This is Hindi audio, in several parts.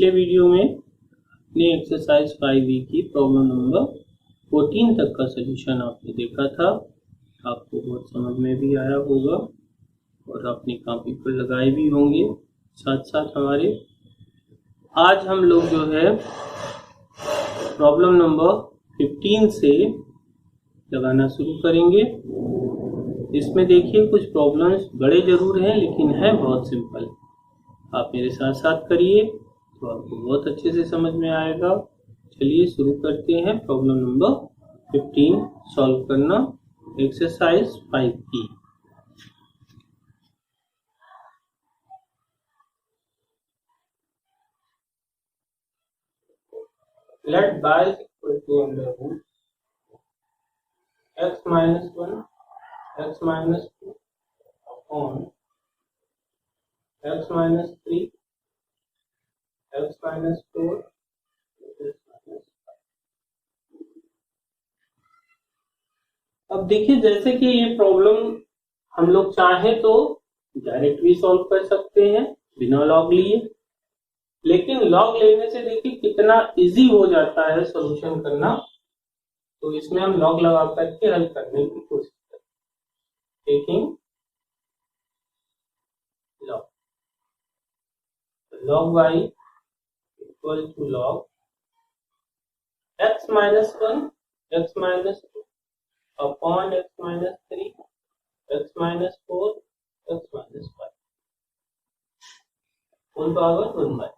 पिछले वीडियो में अपने एक्सरसाइज 5E की प्रॉब्लम नंबर 14 तक का सलूशन आपने देखा था। आपको बहुत समझ में भी आया होगा और अपनी कॉपी पर लगाए भी होंगे। साथ साथ हमारे आज हम लोग जो है प्रॉब्लम नंबर 15 से लगाना शुरू करेंगे। इसमें देखिए कुछ प्रॉब्लम्स बड़े जरूर हैं लेकिन है बहुत सिंपल। आप मेरे साथ साथ करिए तो आपको बहुत अच्छे से समझ में आएगा। चलिए शुरू करते हैं प्रॉब्लम नंबर 15 सॉल्व करना, एक्सरसाइज 5 की। Let y is equal to under root x minus 1 x minus 2 upon x minus 3 x minus 4 x minus 5। अब देखिए जैसे कि ये प्रॉब्लम हम लोग चाहे तो डायरेक्ट भी सॉल्व कर सकते हैं बिना लॉग लिए, लेकिन लॉग लेने से देखिए कितना इजी हो जाता है सॉल्यूशन करना। तो इसमें हम लॉग लगा करके हल करने की कोशिश करें। Taking log, log y equal to log x minus 1 x minus 2 upon x minus 3 x minus 4 x minus 5 whole power 1 by.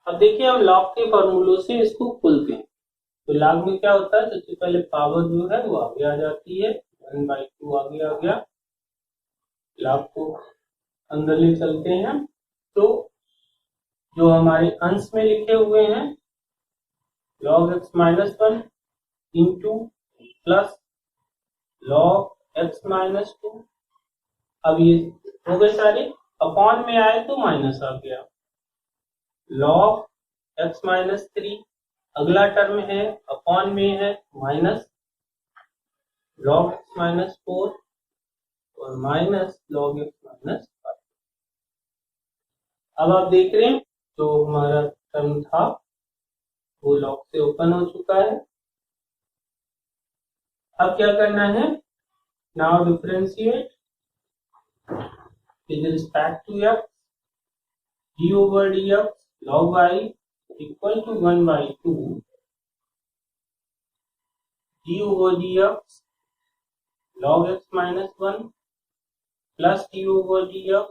अब देखिए हम लॉग के फॉर्मूलों से इसको खोलते हैं। तो लॉग में क्या होता है, सबसे पहले पावर जो है वो आगे आ जाती है, 1/2 आगे आ गया। लॉग को अंदर ले चलते हैं तो जो हमारे अंश में लिखे हुए हैं log x minus 1 into plus log x minus 2। अब ये हो गए सारे, अपॉन में आए तो माइनस आ गया। log x minus 3 अगला टर्म है, अपॉन में है माइनस log x minus 4 और माइनस log x minus 5। अब आप देख रहे हैं जो हमारा टर्म था वो लॉग से ओपन हो चुका है। अब क्या करना है, now differentiate with respect to x d over dx log y equal to 1/2 d over dx log x minus 1 plus d over dx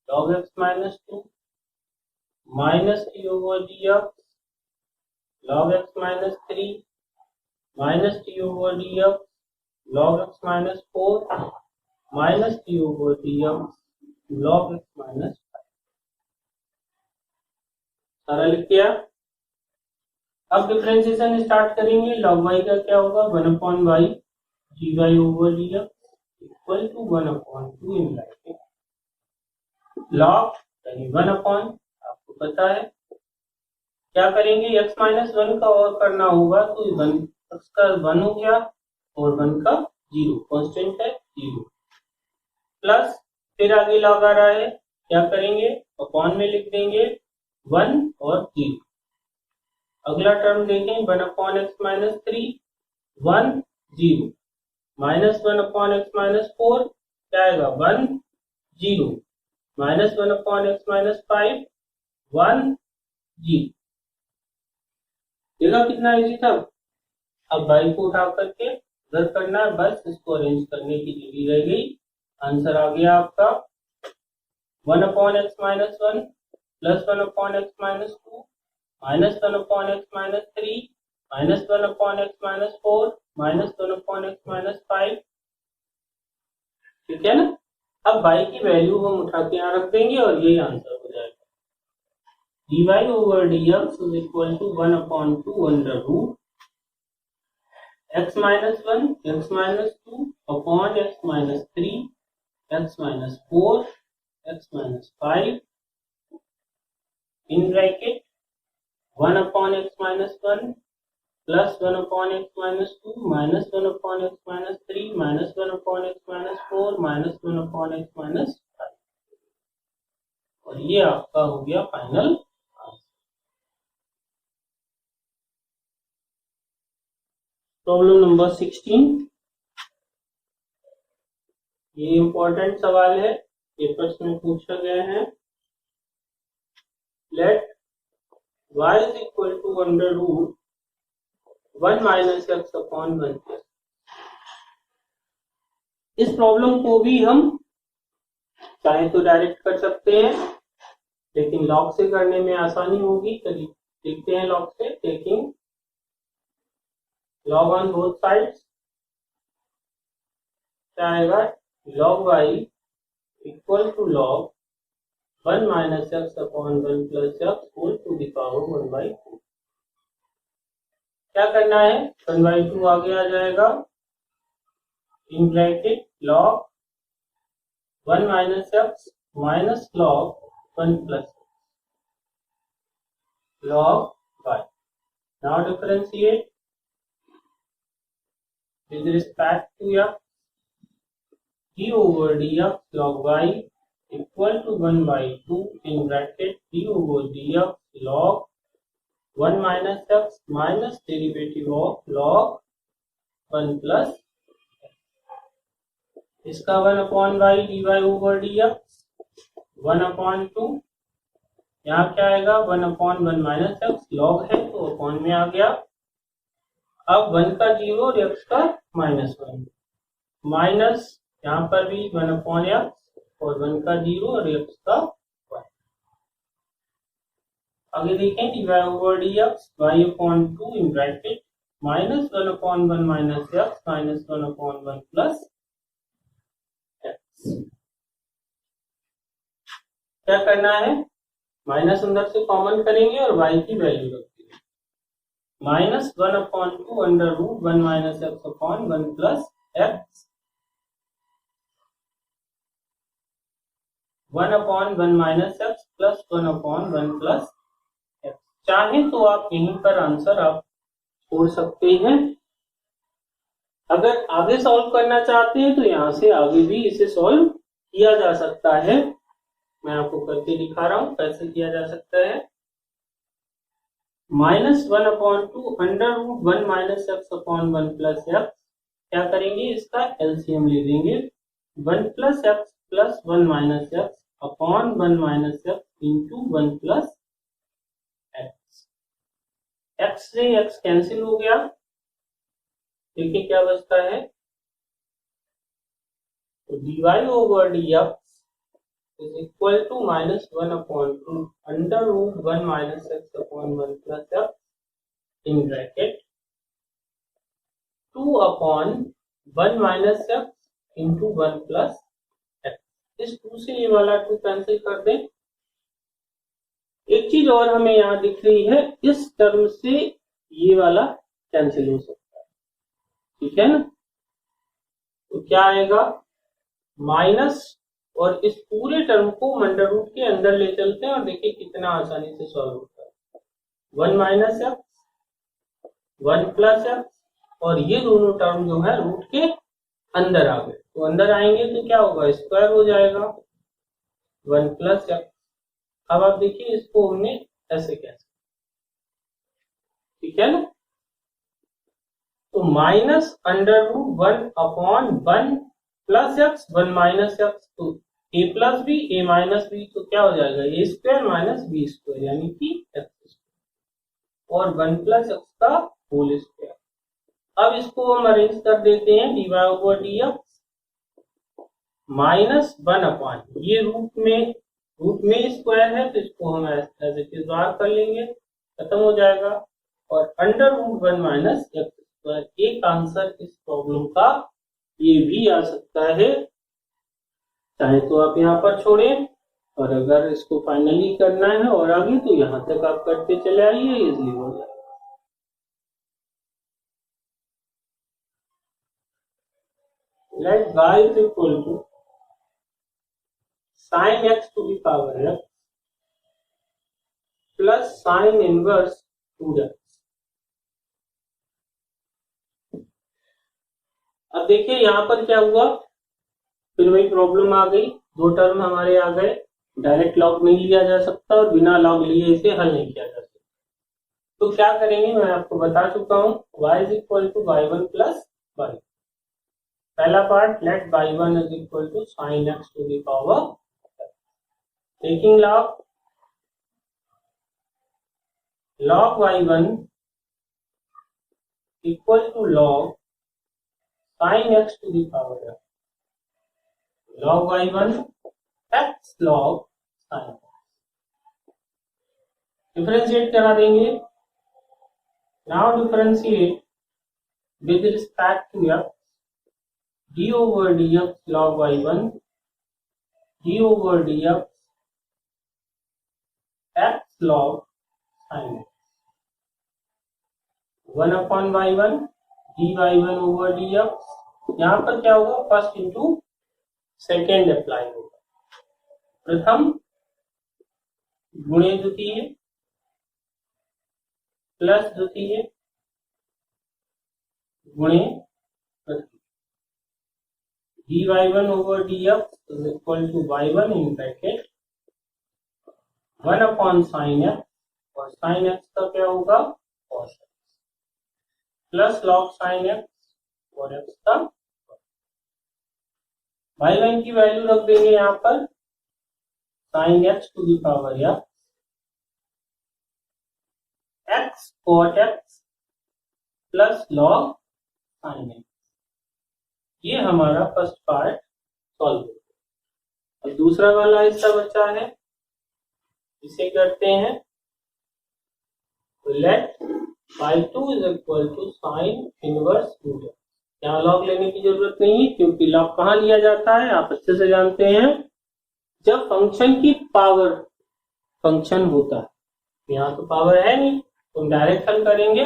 log x minus 2 minus d over dx log x minus 3 minus d over dx log x minus 4 minus d over dx log x minus 5। सारा लिख दिया। अब डिफरेंशिएशन स्टार्ट करेंगे। log y का क्या होगा, 1/y dy over dx equal to 1/2 in bracket log यानी 1/, आपको पता है। क्या करेंगे, x माइनस 1 का और करना होगा तो 1 x का 1 हो गया और 1 का 0, कांस्टेंट है 0, प्लस फिर आगे लॉग आ रहा है, क्या करेंगे, अपॉन में लिख देंगे 1 और 0। अगला टर्म देखें 1/x minus 3 1 0 minus 1/x minus 4 क्या आएगा 1 0 माइनस 1/x minus 5 1 0। देखा कितना इजी था। अब y को उठा करके उधर करना है, बस इसको अरेंज करने की देरी रह गई। आंसर आ गया आपका 1/x minus 1 plus 1/x minus 2 minus 1/x minus 3 minus 1/x minus 4 minus 1/x minus 5। ठीक है ना। अब y की वैल्यू हम उठा के यहाँ रख देंगे और यही आंसर हो जाएगा। dy over dx is equal to 1/2 under root x minus 1 x minus 2 upon x minus 3 x minus 4 x minus 5 in bracket 1/x minus 1 plus 1/x minus 2 minus 1/x minus 3 minus 1/x minus 4 minus 1/x minus 5। और ये आपका हो गया फाइनल आंसर। प्रॉब्लम नंबर 16, ये इंपॉर्टेंट सवाल है, पेपर्स में पूछा गया है। Let y is equal to under root 1 minus X upon 1 plus. इस प्रॉब्लम को भी हम चाहे तो डायरेक्ट कर सकते हैं, लेकिन लॉग से करने में आसानी होगी। चलिए देखते हैं लॉग से। Taking log on both sides, क्या आएगा, log y equal to log 1 minus X upon 1 plus X whole to the power 1/2। क्या करना है, 1/2 आगे आ जाएगा, in bracket log 1 minus X minus log 1 plus log y। Now differentiate with respect to x, d over dx log y equal to 1/2 in bracket d over dx log 1 minus x minus derivative of log 1 plus इसका 1 upon y dy over dx 1/2। यहाँ क्या आएगा, 1 upon 1 minus x, log है तो अपॉन में आ गया। अब 1 का 0 और x का -1, माइनस यहाँ पर भी 1 अपॉन x और 1 का 0 और x का 1। आगे देखें, dy over dx y upon 2 in bracket minus 1 upon 1 minus x minus 1 upon 1 plus x। क्या करना है, माइनस अंदर से कॉमन करेंगे और y की वैल्यू रखेंगे। Minus 1 upon 2 under root 1 minus X upon 1 plus X, 1 upon 1 minus X plus 1 upon 1 plus X. चाहे तो आप यहीं पर आंसर आप छोड़ सकते हैं। अगर आगे सॉल्व करना चाहते हैं तो यहां से आगे भी इसे सॉल्व किया जा सकता है। मैं आपको करके दिखा रहा हूं कैसे किया जा सकता है। -1 upon 2 under root 1 minus X upon 1 plus X, क्या करेंगे, इसका एलसीएम ले लेंगे। 1 plus X plus 1 minus X upon 1 minus X into 1 plus X. X से एक्स कैंसिल हो गया, देखिए क्या बचता है, तो dy over dx is equal to -1 upon 2 under root 1 minus x upon 1 plus x in bracket 2 upon 1 minus x into 1 plus x। इस 2 से ये वाला 2 कैंसिल कर दें। एक चीज और हमें यहाँ दिख रही है, इस टर्म से ये वाला कैंसिल हो सकता है, ठीक है ना। तो क्या आएगा, माइनस, और इस पूरे टर्म को अंडर रूट के अंदर ले चलते हैं और देखिए कितना आसानी से सॉल्व होता है। 1 माइनस एक्स 1 प्लस एक्स, और ये दोनों टर्म जो है रूट के अंदर आ गए, तो अंदर आएंगे तो क्या होगा, स्क्वायर हो जाएगा 1 प्लस एक्स। अब आप देखिए इसको हमने ऐसे कैसे, ठीक है ना। तो minus under root 1 upon 1 plus X 1 minus X, तो a plus B A minus B, तो क्या हो जाएगा, A square minus B square यानी कि एक्स स्क्वायर, और 1 प्लस एक्स का होल स्क्वायर। अब इसको हम अरेंज कर देते हैं, dy over dx minus 1 upon, ये रूट में स्क्वायर है तो इसको हम एज इट इज बाहर कर लेंगे, खत्म हो जाएगा, और under root 1 minus X square. एक आंसर इस प्रॉब्लम का ये भी आ सकता है। चाहे तो आप यहाँ पर छोड़ें, और अगर इसको फाइनली करना है और आगे तो यहाँ तक आप करते चले आइए, इजली हो जाएगा। Let y is equal to sine X to the power X plus sine inverse 2x। अब देखिए यहाँ पर क्या हुआ, फिर वही प्रॉब्लम आ गई, दो टर्म हमारे आ गए, डायरेक्ट लॉग नहीं लिया जा सकता और बिना लॉग लिए इसे हल नहीं किया जा सकता। तो क्या करेंगे, मैं आपको बता चुका हूं, y is equal to y1 plus y। पहला part, let y1 is equal to sine x to the power, taking log y1 equal to log sin x to the power f, log y1 x log sin x। Differentiate करा देंगे। Now differentiate with respect to x, d over dx log y1, d over dx x log sin x, 1 upon y1 dy1 over dx। यहाँ पर क्या होगा, फर्स्ट इंटू सेकेंड अप्लाई होगा। प्रथम गुणे द्वितीय प्लस द्वितीय गुणे प्रथम, dy1 over dx is equal to y1 in bracket 1 upon sine x, और साइन x का क्या होगा, cos x, plus log sine x और x का y1 की वैल्यू रख देंगे यहाँ पर sine x to the power x cot x plus log sine x। ये हमारा फर्स्ट पार्ट सॉल्व हो गया। अब दूसरा वाला हिस्सा बचा है, इसे करते हैं। तो let y2 is equal to sine inverse root x। यहाँ लॉग लेने की जरूरत नहीं है, क्योंकि लॉग कहाँ लिया जाता है आप अच्छे से जानते हैं, जब फंक्शन की पावर फंक्शन होता है। यहाँ तो पावर है नहीं, तो हम डायरेक्ट हल करेंगे।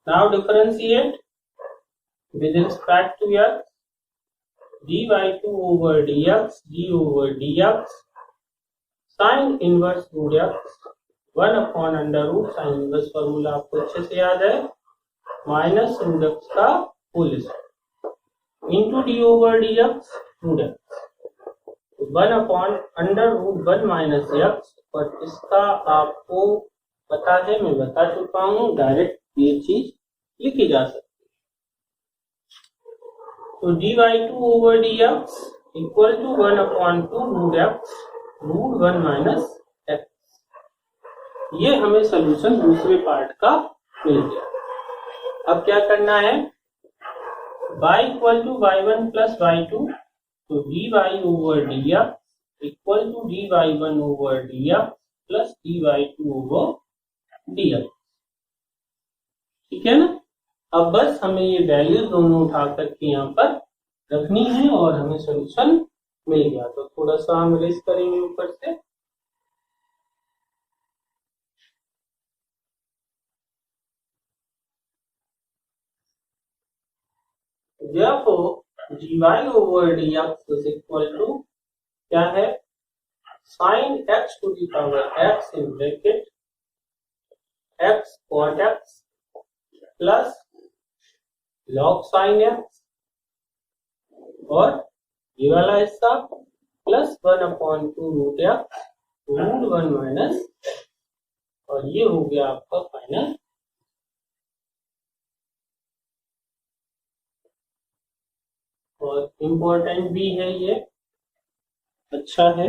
Now differentiate with respect to x, dy2 over dx d over dx sine inverse root x 1 upon under root sine inverse, formula आपको अच्छे से याद है, माइनस रूट एक्स का whole square into d over d x root x 1 upon under root 1 minus x. और इसका आपको पता है, मैं बता चुका हूं, डायरेक्ट ये चीज लिखी जा सकती है। तो dy2 over dx equal to 1 upon 2 root x root 1 minus x. ये हमें सोल्यूशन दूसरे पार्ट का मिल गया। अब क्या करना है, y equal to y1 plus y2, तो dy over dx equal to dy1 over dx plus dy2 over dx। ठीक है ना। अब बस हमें ये वैल्यूज दोनों उठा करके यहाँ पर रखनी है और हमें सोल्यूशन मिल गया। तो थोड़ा सा हम रेस करेंगे ऊपर से। Therefore dy over dx is equal to क्या है, sin x to the power x in bracket x cot x plus log sin x, और ये वाला हिस्सा प्लस 1 upon 2 root x root 1 minus, और ये हो गया आपका फाइनल। और इम्पोर्टेंट भी है, ये अच्छा है।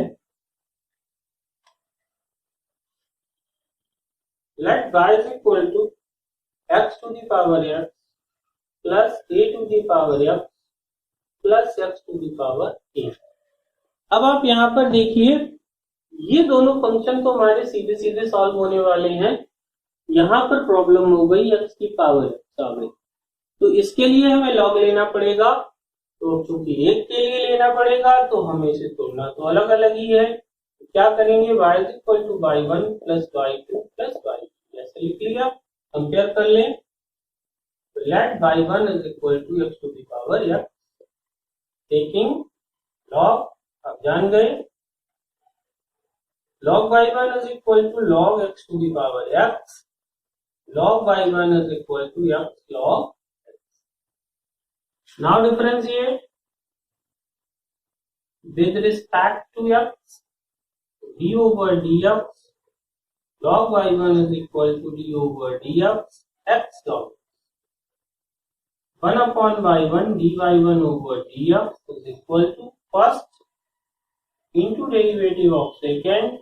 Let y is equal to x to the power x plus a to the power x plus x to the power a। अब आप यहाँ पर देखिए, ये दोनों फंक्शन तो हमारे सीधे सीधे सॉल्व होने वाले हैं। यहाँ पर प्रॉब्लम हो गई x की पावर x आ गई, तो इसके लिए हमें लॉग लेना पड़ेगा। तो चूंकि एक के लिए लेना पड़ेगा तो हमें इसे तोड़ना तो अलग अलग ही है। तो क्या करेंगे, y is equal to y1 plus y2 plus y3 ऐसे लिख लिया। कंपेयर कर लें, let y1 is equal to x to the power x, taking log, आप जान गए log y1 is equal to log x to the power x, log y1 is equal to x log। Now differentiate with respect to x, d over dx log y1 is equal to d over dx x log 1 upon y1 dy1 over dx is equal to first into derivative of second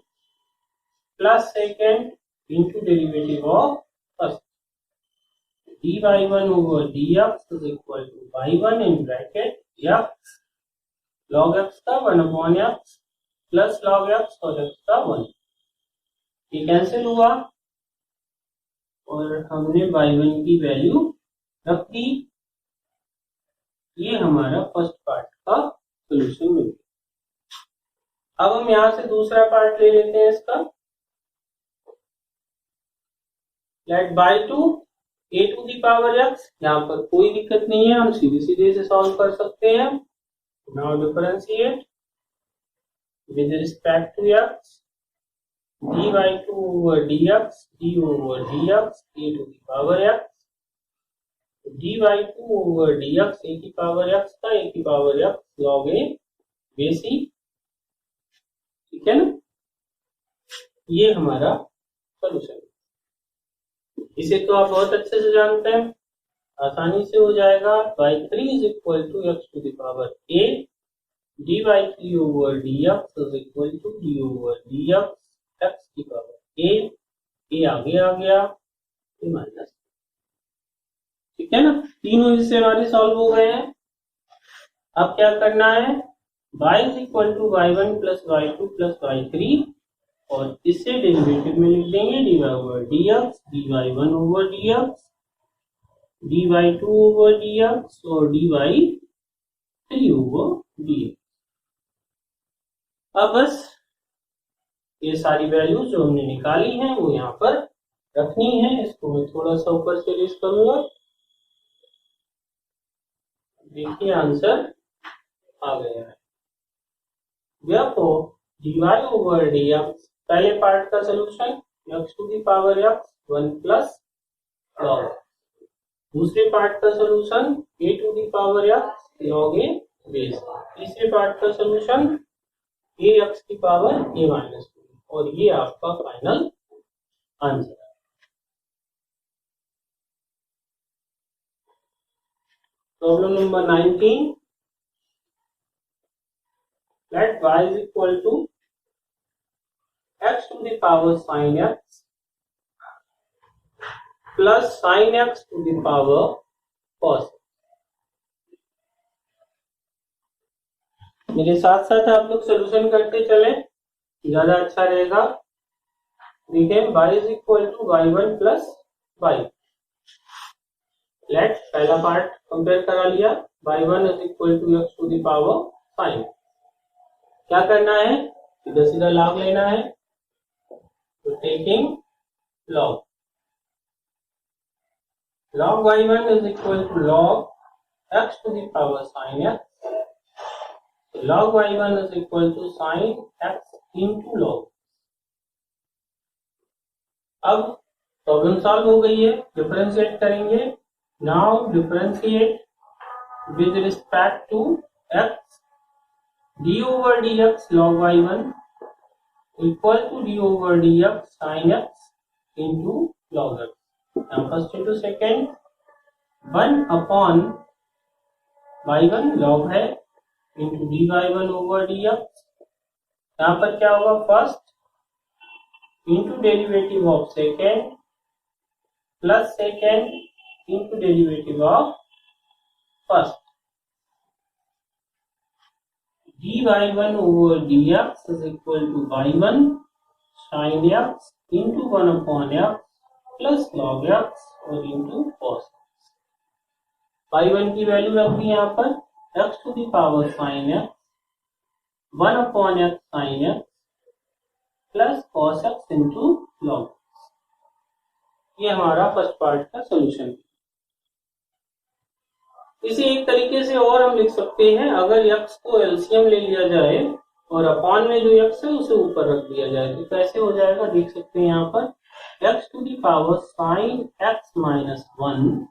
plus second into derivative of first. dy1 over dx is equal to y1 in bracket x log x का 1 upon x plus log x और x का 1, ये कैंसिल हुआ और हमने y1 की वैल्यू रख दी। ये हमारा फर्स्ट पार्ट का सोल्यूशन मिल गया। अब हम यहां से दूसरा पार्ट ले लेते हैं इसका। Let by two a to the power x, यहाँ पर कोई दिक्कत नहीं है, हम सीधे सीधे से सॉल्व कर सकते हैं। Now differentiate with respect to x dy2 over dx d over dx a to the power x dy2 over dx a की पावर x का a की power x log a base c, ठीक है ना। ये हमारा सोल्यूशन है। इसे तो आप बहुत अच्छे से जानते हैं, आसानी से हो जाएगा। y3 is equal to x to the power a dy 3 over dx is equal to d over dx x की पावर a आगे आ गया, a माइनस, ठीक है ना। तीनों हिस्से हमारे सॉल्व हो गए हैं। अब क्या करना है, y is equal to y1 plus y2 plus y3 और इससे डेरिवेटिव में लिख देंगे dy over dx dy1 over dx dy2 over dx और dy3 over dx। अब बस ये सारी वैल्यूज जो हमने निकाली हैं वो यहाँ पर रखनी है। इसको मैं थोड़ा सा ऊपर से रेस करूंगा। देखिए आंसर आ गया है। therefore dy over dx पहले पार्ट का solution x to the power x 1 plus log, दूसरे पार्ट का solution a to the power x log a base, तीसरे पार्ट का सोल्यूशन a x की पावर a माइनस 2 और ये आपका फाइनल आंसर है। Problem number 19, let y is equal to x to the power sin x plus sin x to the power cos x। मेरे साथ साथ आप लोग सोल्यूशन करते चले, ज्यादा अच्छा रहेगा। देखिए y is equal to y1 plus y। Let पहला पार्ट कंपेयर करा लिया, y1 is equal to x to the power sin। क्या करना है, सीधा सीधा log लेना है, तो taking log y1 is equal to log x to the power sin x, log y1 is equal to sin x into log। अब प्रॉब्लम सॉल्व हो गई है, डिफरेंशिएट करेंगे। Now differentiate with respect to x d over dx log y1 equal to d over dx sin x into log x। now first into second 1 upon y1 log है into dy1 over dx, यहाँ पर क्या होगा, first into derivative of second plus second into derivative of first dy1 over dx is equal to y1 sin x into 1 upon x plus log x और into cos x। y1 की वैल्यू रख दी यहाँ पर x to the power sin x 1 upon x sin x plus cos x into log x। ये हमारा फर्स्ट पार्ट का सोल्यूशन है। इसे एक तरीके से और हम लिख सकते हैं, अगर x को एलसीएम ले लिया जाए और अपॉन में जो x है उसे ऊपर रख दिया जाए तो कैसे हो जाएगा, देख सकते हैं यहाँ पर x to the power sin x minus 1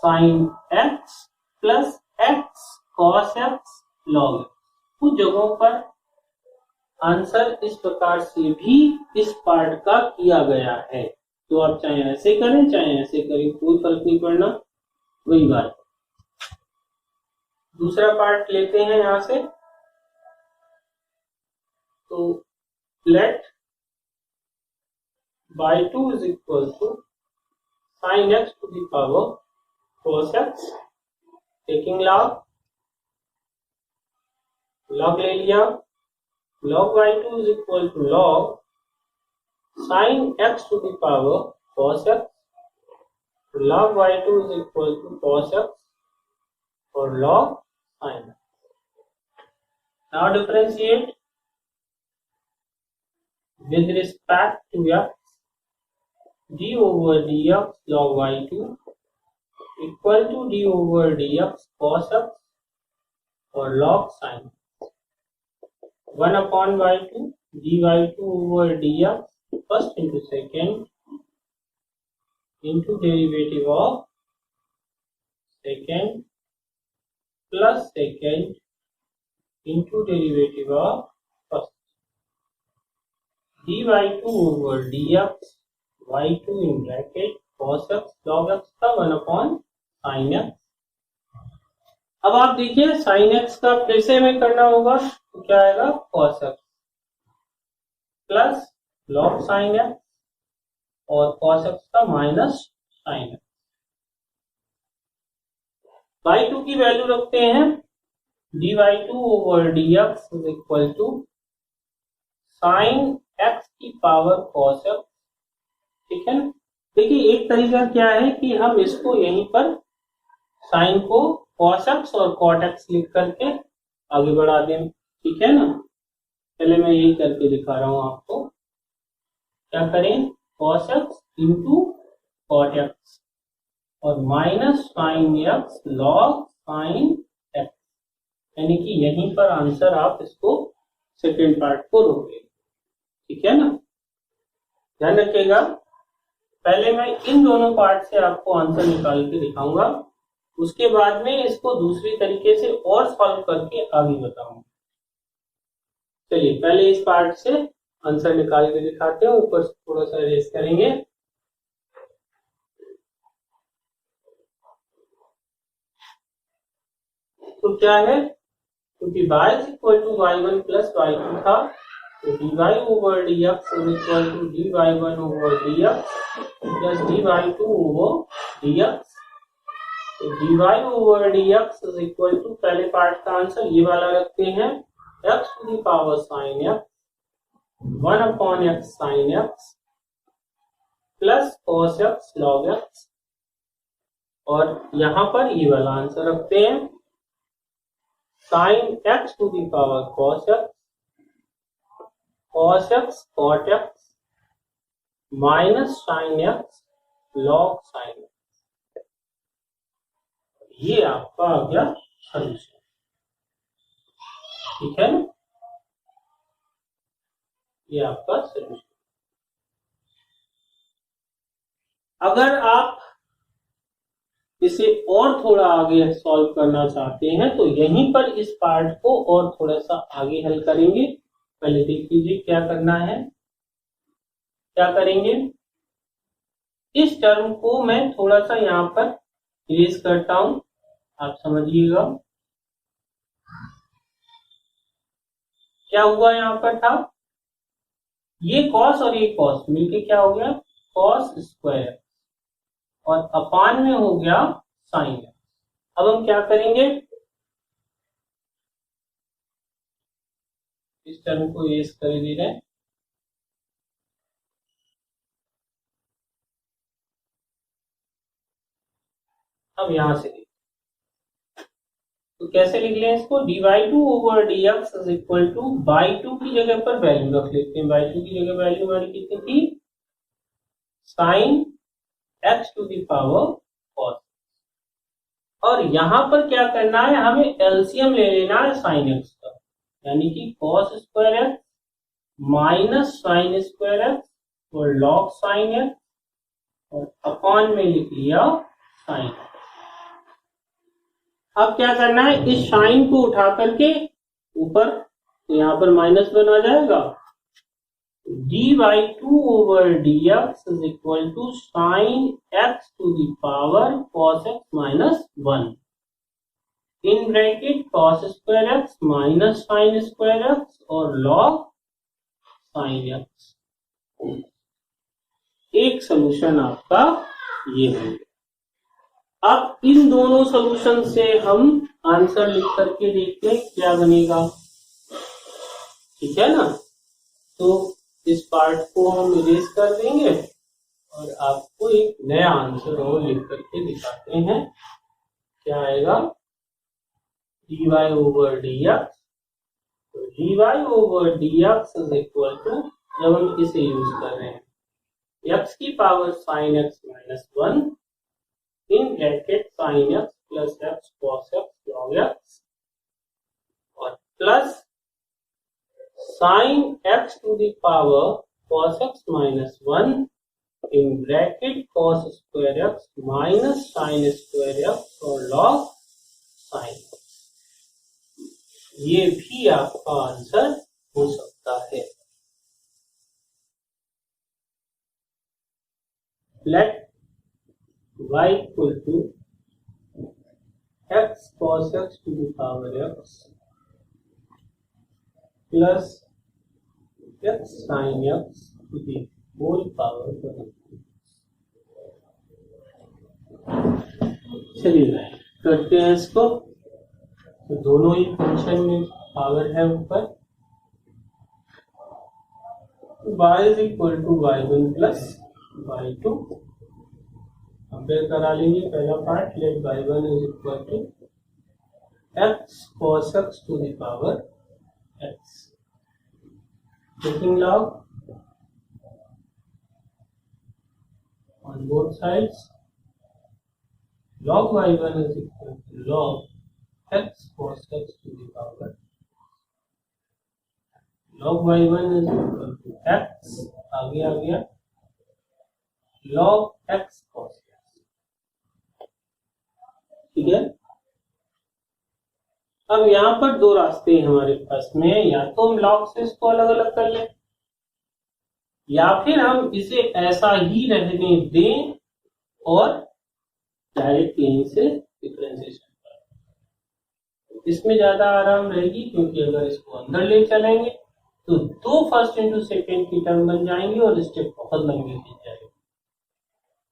sin x plus x cos x log x। कुछ जगहों पर आंसर इस प्रकार से भी इस पार्ट का किया गया है, तो आप चाहे ऐसे करें चाहे ऐसे करें, कोई फर्क नहीं पड़ना, वही बात। दूसरा पार्ट लेते हैं यहां से, तो let y2 is equal to sin x to the power cos x, taking log ले लिया, log y2 is equal to log sin x to the power cos x, log y2 is equal to cos x और log sin x. Now differentiate with respect to x, d over dx log y2 equal to d over dx cos x और log sin x. 1 upon y2 dy2 over dx first into second into derivative of second plus second into derivative of first. dy2 over dx y2 in bracket cos x log x का 1 upon sin x. अब आप देखिए sin x का फिर से हमें करना होगा, तो क्या आएगा cos x plus log sin x और cos x का माइनस sin x. y2 की वैल्यू रखते हैं, dy2 over dx is equal to sin x की पावर cos x, ठीक है ना। देखिए एक तरीका क्या है कि हम इसको यहीं पर साइन को cos x और cot x लिख करके आगे बढ़ा दें, ठीक है ना। पहले मैं यही करके दिखा रहा हूं आपको, क्या करें cos x into cot x और minus sine x log sine x, यानी कि यहीं पर आंसर आप इसको सेकेंड पार्ट को रोके, ठीक है ना। ध्यान रखिएगा, पहले मैं इन दोनों पार्ट से आपको आंसर निकाल के दिखाऊंगा, उसके बाद में इसको दूसरी तरीके से और सॉल्व करके आगे बताऊंगा। चलिए पहले इस पार्ट से आंसर निकाल के दिखाते हैं, ऊपर से थोड़ा सा रेस करेंगे। तो क्या है, क्योंकि y is equal to y1 plus y2 था, तो dy over dx is equal to dy1 over dx plus dy2 over dx. तो dy over dx is equal to पहले पार्ट का आंसर ये वाला रखते हैं, x to the power sin x 1 upon x sin x plus cos x log x, और यहां पर ये वाला आंसर रखते हैं sin x to the power cos x cot x minus sin x log sin x। ये आपका आ गया सोल्यूशन, ठीक है ना, ये आपका सोल्यूशन। अगर आप इसे और थोड़ा आगे सॉल्व करना चाहते हैं तो यहीं पर इस पार्ट को और थोड़ा सा आगे हल करेंगे। पहले देख लीजिए क्या करना है, क्या करेंगे, इस टर्म को मैं थोड़ा सा यहां पर इरेज करता हूं, आप समझिएगा क्या हुआ। यहां पर था ये cos और ये cos मिलके क्या हो गया cos स्क्वायर और अपान में हो गया साइन। अब हम क्या करेंगे, इस टर्म को इरेज कर दे रहे हैं। अब यहां से तो कैसे लिख लें इसको, dy2 over dx is equal to y2 की जगह पर वैल्यू रख लेते हैं। y2 की जगह वैल्यू हमारी कितनी थी, sign x to the power cos, और यहां पर क्या करना है, हमें एलसीएम ले लेना है साइन x का, यानी कि cos square x minus sine square x और log साइन x और अपॉन में लिख लिया साइन। अब क्या करना है, इस साइन को उठा करके ऊपर, तो यहाँ पर -1 आ जाएगा। dy2/dx is equal to sin x to the power cos x minus 1 in bracket cos square x minus sin square x और log sin x। एक सोल्यूशन आपका ये है। अब इन दोनों सोल्यूशन से हम आंसर लिख करके देखते हैं क्या बनेगा, ठीक है ना। तो इस पार्ट को हम इरेज कर देंगे और आपको एक नया आंसर और लिख करके दिखाते हैं क्या आएगा। dy/dx, तो dy/dx इज इक्वल टू, जब हम इसे यूज कर रहे हैं, x की power sin x minus 1 in bracket sin x plus x cos x log x और plus sin x to the power cos x minus 1 in bracket cos square x minus sin square x और log sin x। ये भी आपका आंसर हो सकता है। Let y equal to x cos x to the power x plus x sin x to the whole power 1। चलिए करते हैं इसको। तो दोनों ही फंक्शन में पावर है ऊपर। y is equal to y1 plus y2 compare करा लेंगे। पहला part, let y1 is equal to x cos x to the power x, taking log on both sides, log y1 is equal to log x cos x to the power, log y1 is equal to x, आगे आ गया log x cos x, ठीक है। अब यहाँ पर दो रास्ते हैं हमारे पास में, या तो हम log से इसको अलग अलग कर लें या फिर हम इसे ऐसा ही रहने दें और डायरेक्ट यहीं से डिफरेंशिएशन करें। इसमें ज्यादा आराम रहेगी, क्योंकि अगर इसको अंदर ले चलेंगे तो दो फर्स्ट इंटू सेकेंड की टर्म बन जाएंगी और स्टेप बहुत लंबी खींच जाएगी।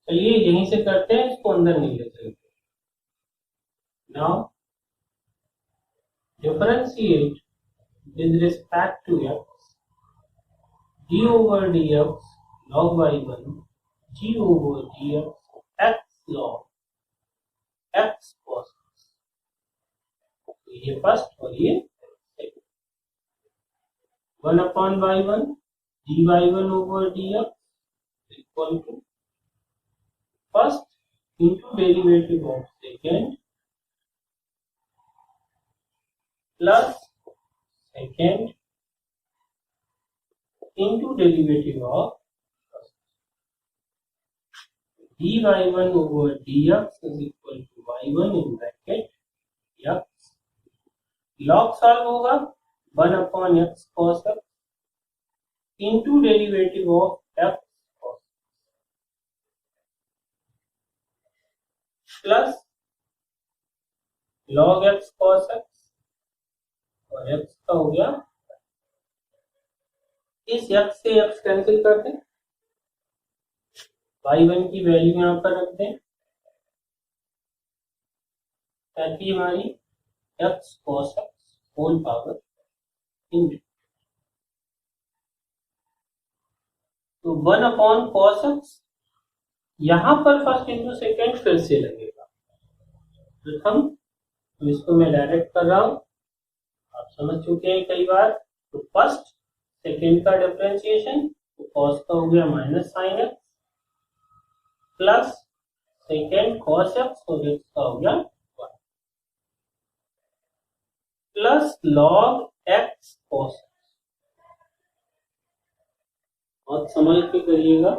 चलिए यहीं से करते हैं, इसको अंदर नहीं ले चलते। Now differentiate with respect to x d over dx log y1 g over dx x log x cos x। तो ये फर्स्ट और ये second. 1/y1 dy1 over dx equal to first into derivative of second plus second into derivative of first। dy1 over dx is equal to y1 in bracket x, log solve होगा 1/x cos x into derivative of x cos plus log x cos x और x का हो गया, इस x से x कैंसिल कर दें, y1 की वैल्यू यहां पर रख दें ताकि हमारी x cos x whole power in, तो 1/cos x यहां पर फर्स्ट इंटू सेकेंड फिर से लगेगा प्रथम, तो इसको मैं डायरेक्ट कर रहा हूं, आप समझ चुके हैं कई बार। तो फर्स्ट सेकेंड का डिफरेंशिएशन, तो कॉस का हो गया minus sine x plus second cos x और एक्स का हो गया 1 plus log x cos x. बहुत समझ के करिएगा,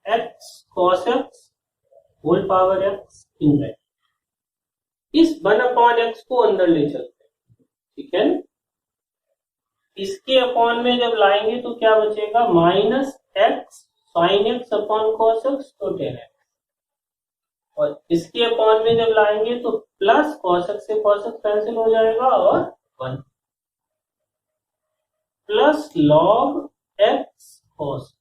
x cos x whole power x in bracket, इस 1/x को अंदर ले चलते हैं, ठीक है ना। इसके अपॉन में जब लाएंगे तो क्या बचेगा, minus x sine x upon cos x तो 10x, और इसके अपॉन में जब लाएंगे तो प्लस कॉस एक्स से कॉस एक्स कैंसिल हो जाएगा और 1 प्लस लॉग एक्स कॉस।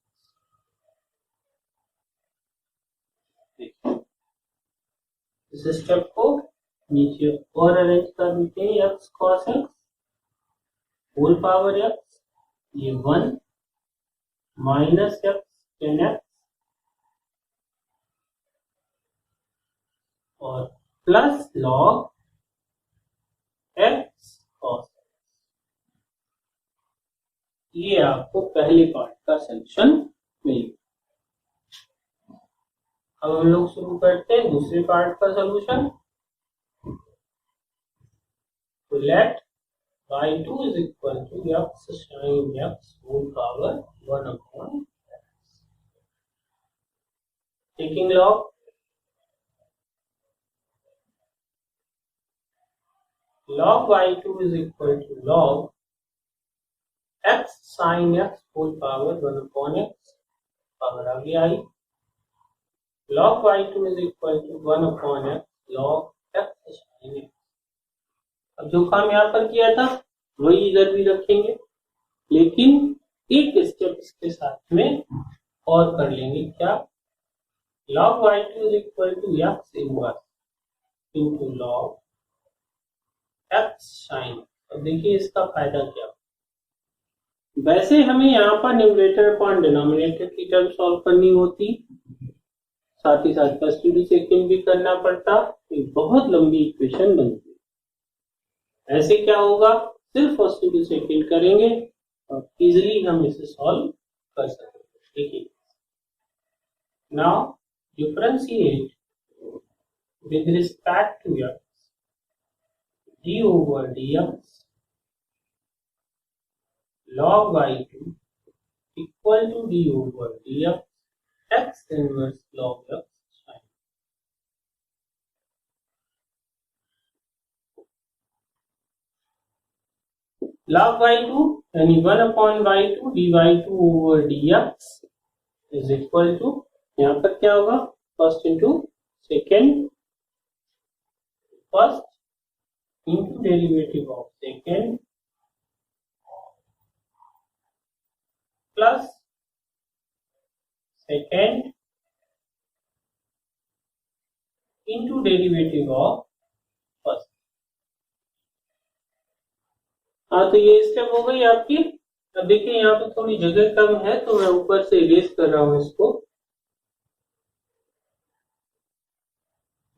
इस स्टेप को नीचे और अरेंज कर देते हैं, x cos x whole power x, ये 1 माइनस एक्स टेन एक्स और प्लस लॉग एक्स कॉस। ये आपको पहले पार्ट का सलूशन मिलेगा। अब हम लोग शुरू करते हैं दूसरे पार्ट का सलूशन। तो let y2 is equal to x sin x whole power 1 upon x. Taking log y2 is equal to log x sin x whole power 1 upon x, power आ गया आई। log y2 is equal to 1 upon x log x sin x। अब जो काम यहाँ पर किया था वही इधर भी रखेंगे, लेकिन एक स्टेप इसके साथ में और कर लेंगे। क्या, log y2 is equal to x inverse into log x sin। अब देखिए इसका फायदा क्या। वैसे हमें यहाँ पर न्यूमरेटर अपॉन डिनोमिनेटर की टर्म सॉल्व करनी होती, साथ ही साथ फर्स्ट डिग्री सेकंड भी करना पड़ता, एक बहुत लंबी इक्वेशन बनती। ऐसे क्या होगा, सिर्फ फर्स्ट डिग्री सेकंड करेंगे और इजीली हम इसे सॉल्व कर सकते। देखिए, now differentiate with respect to x d over dx log y2 equal to d over dx x inverse log x sin। log y2 यानी 1 upon y2 dy2 over dx is equal to, यहाँ पर क्या होगा, first into second, first into derivative of second plus second into derivative of first. हाँ, तो ये स्टेप हो गई आपकी। अब देखिए यहाँ पे थोड़ी जगह कम है तो मैं ऊपर से इरेज कर रहा हूँ इसको।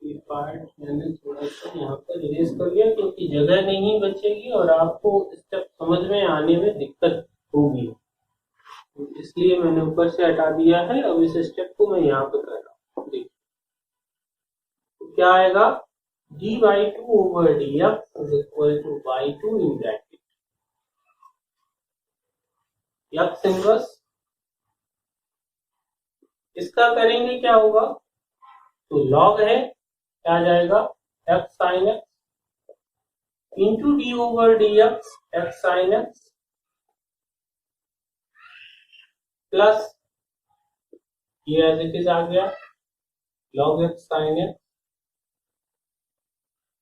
ये पार्ट मैंने थोड़ा सा यहाँ पर इरेज कर लिया क्योंकि जगह नहीं बचेगी और आपको स्टेप समझ में आने में दिक्कत होगी, तो इसलिए मैंने ऊपर से हटा दिया है। अब इस स्टेप को मैं यहाँ पे कर रहा हूँ। देखिए तो क्या आएगा, dy2 over dx is equal to y2 in bracket x inverse. इसका करेंगे क्या होगा, तो लॉग है, क्या आ जाएगा, x sin x into d over d x sin x plus ये एज इट इज आ गया log x sin x,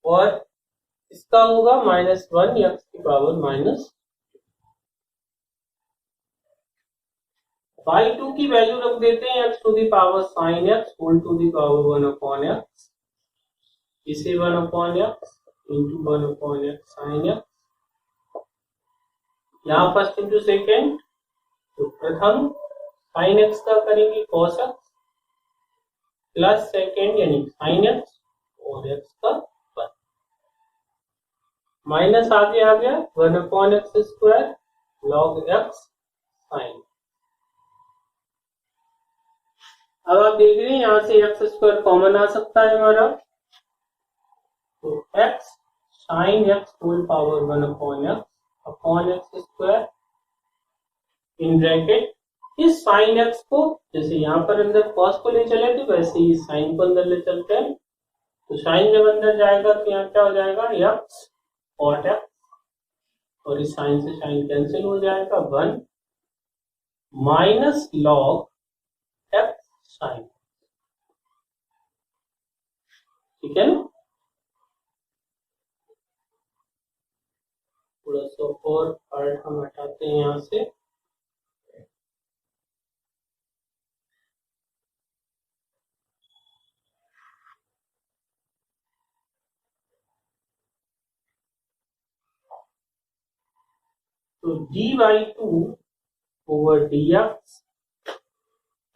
और इसका होगा -1 x की पावर माइनस। y2 की वैल्यू रख देते हैं x to the power sin x whole to the power 1 upon x, इसे 1 upon x into 1 upon x sin x। यहाँ फर्स्ट इंटू सेकेंड, तो प्रथम sin x का करेंगे cos x प्लस सेकेंड यानी sin x और x का 1 माइनस आगे आ गया 1 upon x square log x sin। अब आप देख रहे हैं यहां से एक्स स्क्वायर कॉमन आ सकता है हमारा, तो x sine x whole power 1 upon x square in bracket. इस साइन एक्स को जैसे यहाँ पर अंदर कॉस को ले चले थे वैसे ही साइन को अंदर ले चलते हैं, तो साइन जब अंदर जाएगा तो यहाँ क्या हो जाएगा, एक्स कॉट एक्स, और इस साइन से साइन कैंसिल हो जाएगा, 1 माइनस लॉग एक्स साइन, ठीक है ना। थोड़ा सा और पार्ट हम हटाते हैं यहाँ से, तो dy2 over dx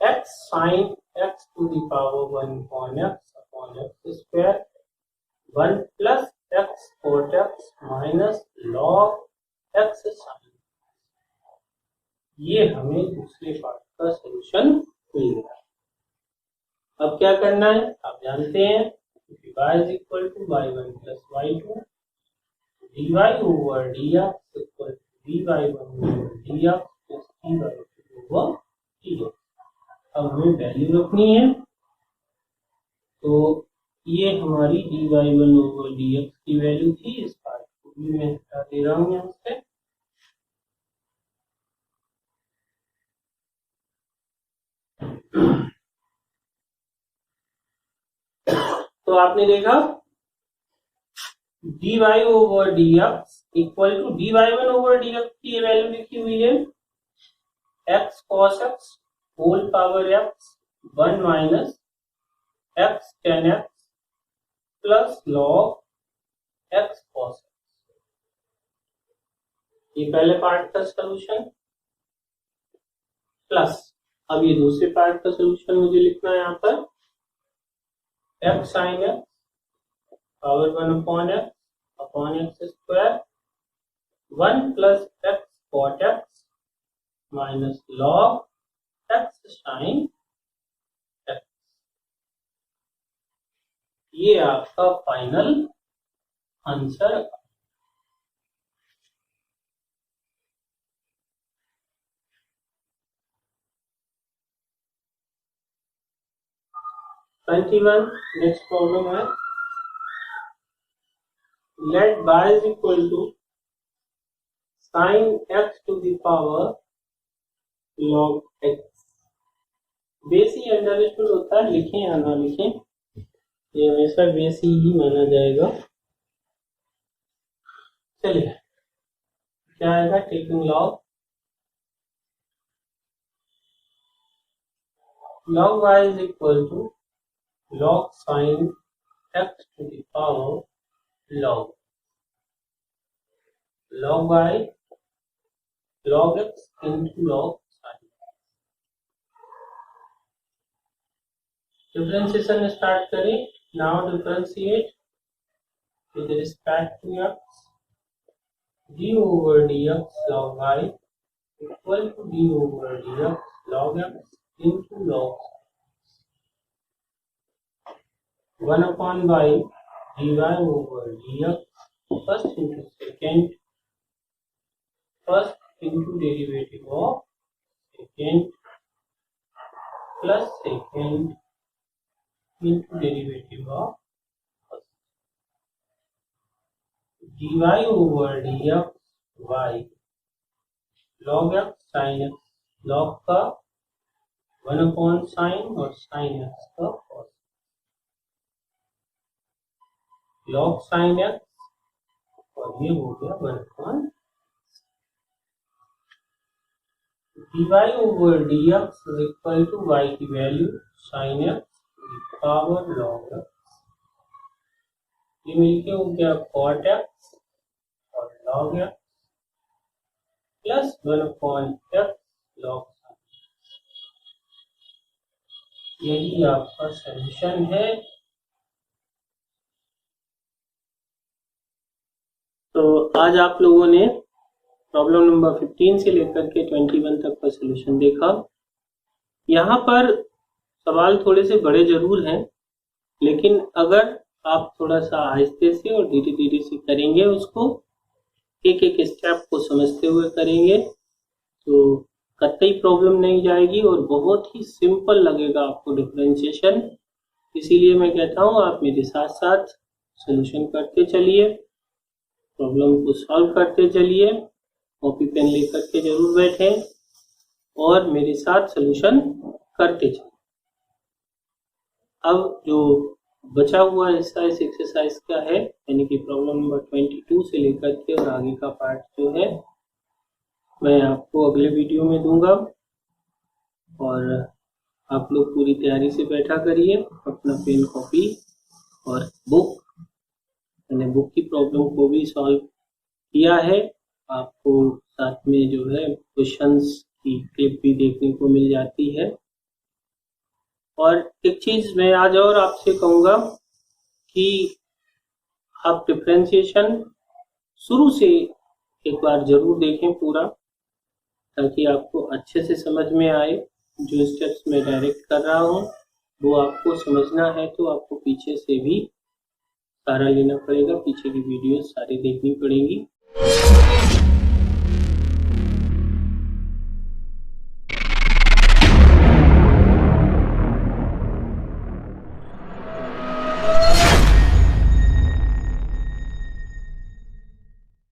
x sin x to the power 1 upon x square 1 plus x cot x minus log x sin, ये हमें दूसरे पार्ट का सॉल्यूशन मिल गया। अब क्या करना है आप जानते हैं, y is equal to y1 plus y2, dy over dx equal to dy1 over dx plus dy2 over dx। अब हमें वैल्यू रखनी है, तो ये हमारी dy1 over dx की वैल्यू थी, इस पार्ट को भी मैं हटा दे रहा हूँ यहाँ से। तो आपने देखा dy over dx equal to dy1 over dx की ये वैल्यू लिखी हुई है x cos x whole power x 1 minus x tan x plus log x cos x, ये पहले पार्ट का सॉल्यूशन, प्लस अब ये दूसरे पार्ट का सॉल्यूशन मुझे लिखना है यहाँ पर x sin x power 1 upon x square 1 plus x cot x minus log x sin x, ये आपका फाइनल आंसर। नेक्स्ट प्रॉब्लम है, let y is equal to sin x to the power log x, base he understood होता है, लिखें या ना लिखें ये हमेशा बेस ही माना जाएगा। चलिए क्या आएगा, taking log y is equal to log sin x to the power log y log x into log sin। Differentiation start करें। Now differentiate with respect to x, d over dx log y equal to d over dx log x into log 1 upon y dy over dx first into second, first into derivative of second plus second into derivative of first, dy over dx y log x sin x, log का 1 upon sin और sin x का cos, log sin x और ये हो गया 1 upon dy over dx is equal to y की value sin x power log x, ये मिलके हो गया cot x और log x plus 1 upon x log sin, यही आपका सॉल्यूशन है। तो आज आप लोगों ने प्रॉब्लम नंबर 15 से लेकर के 21 तक का सॉल्यूशन देखा। यहाँ पर सवाल थोड़े से बड़े जरूर हैं, लेकिन अगर आप थोड़ा सा आहिस्ते से और धीरे धीरे से करेंगे, उसको एक एक स्टेप को समझते हुए करेंगे, तो कतई प्रॉब्लम नहीं जाएगी और बहुत ही सिंपल लगेगा आपको डिफरेंशिएशन। इसीलिए मैं कहता हूँ आप मेरे साथ साथ सोल्यूशन करते चलिए, प्रॉब्लम को सॉल्व करते चलिए, कॉपी पेन लेकर के जरूर बैठें और मेरे साथ सोल्यूशन करते चलिए। अब जो बचा हुआ हिस्सा इस एक्सरसाइज का है, यानी कि प्रॉब्लम नंबर 22 से लेकर के और आगे का पार्ट जो है मैं आपको अगले वीडियो में दूंगा, और आप लोग पूरी तैयारी से बैठा करिए, अपना पेन कॉपी और बुक। मैंने बुक की प्रॉब्लम को भी सॉल्व किया है, आपको साथ में जो है क्वेश्चंस की क्लिप भी देखने को मिल जाती है। और एक चीज मैं आज और आपसे कहूँगा कि आप डिफरेंशिएशन शुरू से एक बार जरूर देखें पूरा, ताकि आपको अच्छे से समझ में आए। जो स्टेप्स मैं डायरेक्ट कर रहा हूँ वो आपको समझना है तो आपको पीछे से भी सारा लेना पड़ेगा, पीछे की वीडियो सारी देखनी पड़ेगी।